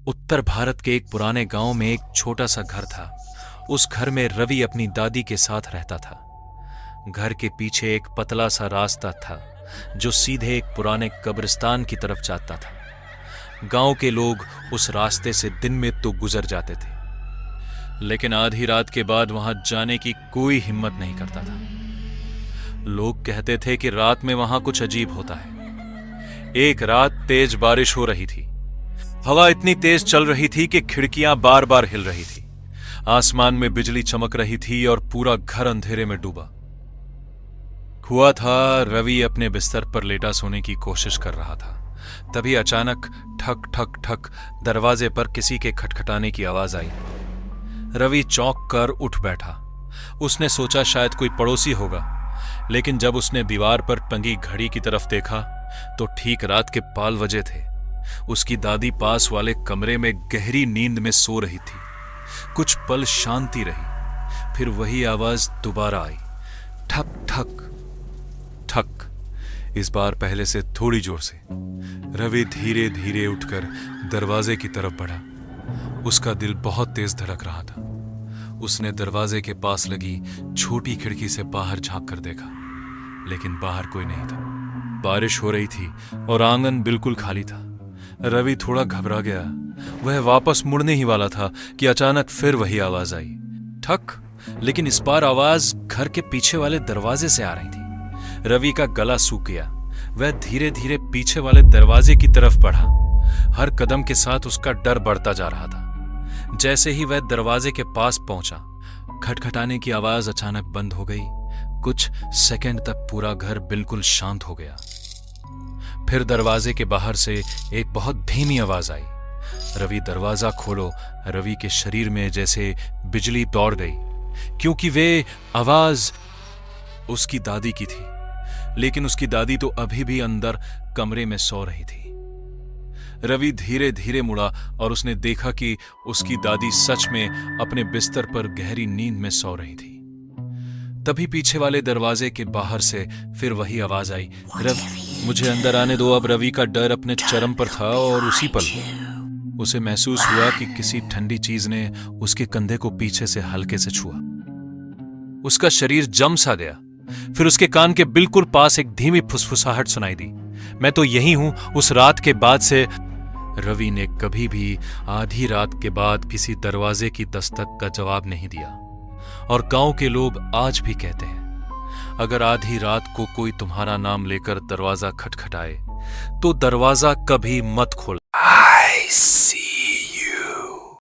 उत्तर भारत के एक पुराने गांव में एक छोटा सा घर था। उस घर में रवि अपनी दादी के साथ रहता था। घर के पीछे एक पतला सा रास्ता था जो सीधे एक पुराने कब्रिस्तान की तरफ जाता था। गांव के लोग उस रास्ते से दिन में तो गुजर जाते थे, लेकिन आधी रात के बाद वहां जाने की कोई हिम्मत नहीं करता था। लोग कहते थे कि रात में वहां कुछ अजीब होता है। एक रात तेज बारिश हो रही थी। हवा इतनी तेज चल रही थी कि खिड़कियां बार बार हिल रही थी। आसमान में बिजली चमक रही थी और पूरा घर अंधेरे में डूबा हुआ था। रवि अपने बिस्तर पर लेटा सोने की कोशिश कर रहा था। तभी अचानक ठक ठक ठक दरवाजे पर किसी के खटखटाने की आवाज आई। रवि चौंक कर उठ बैठा। उसने सोचा शायद कोई पड़ोसी होगा, लेकिन जब उसने दीवार पर टंगी घड़ी की तरफ देखा तो ठीक रात के 12 बजे थे। उसकी दादी पास वाले कमरे में गहरी नींद में सो रही थी। कुछ पल शांति रही, फिर वही आवाज दोबारा आई, ठक ठक ठक। इस बार पहले से थोड़ी जोर से। रवि धीरे धीरे उठकर दरवाजे की तरफ बढ़ा। उसका दिल बहुत तेज धड़क रहा था। उसने दरवाजे के पास लगी छोटी खिड़की से बाहर झांक कर देखा, लेकिन बाहर कोई नहीं था। बारिश हो रही थी और आंगन बिल्कुल खाली था। रवि थोड़ा घबरा गया। वह वापस मुड़ने ही वाला था कि अचानक फिर वही आवाज आई, ठक। लेकिन इस बार आवाज घर के पीछे वाले दरवाजे से आ रही थी। रवि का गला सूख गया। वह धीरे धीरे पीछे वाले दरवाजे की तरफ बढ़ा। हर कदम के साथ उसका डर बढ़ता जा रहा था। जैसे ही वह दरवाजे के पास पहुंचा, खटखटाने की आवाज अचानक बंद हो गई। कुछ सेकंड तक पूरा घर बिल्कुल शांत हो गया। फिर दरवाजे के बाहर से एक बहुत धीमी आवाज आई, रवि दरवाजा खोलो। रवि के शरीर में जैसे बिजली दौड़ गई, क्योंकि वे आवाज उसकी दादी की थी। लेकिन उसकी दादी तो अभी भी अंदर कमरे में सो रही थी। रवि धीरे धीरे मुड़ा और उसने देखा कि उसकी दादी सच में अपने बिस्तर पर गहरी नींद में सो रही थी। तभी पीछे वाले दरवाजे के बाहर से फिर वही आवाज आई, मुझे अंदर आने दो। अब रवि का डर अपने चरम पर था और उसी पल उसे महसूस हुआ कि किसी ठंडी चीज ने उसके कंधे को पीछे से हल्के से छुआ। उसका शरीर जम सा गया। फिर उसके कान के बिल्कुल पास एक धीमी फुसफुसाहट सुनाई दी, मैं तो यही हूं। उस रात के बाद से रवि ने कभी भी आधी रात के बाद किसी दरवाजे की दस्तक का जवाब नहीं दिया। और गांव के लोग आज भी कहते हैं, अगर आधी रात को कोई तुम्हारा नाम लेकर दरवाजा खटखटाए तो दरवाजा कभी मत खोल। I see.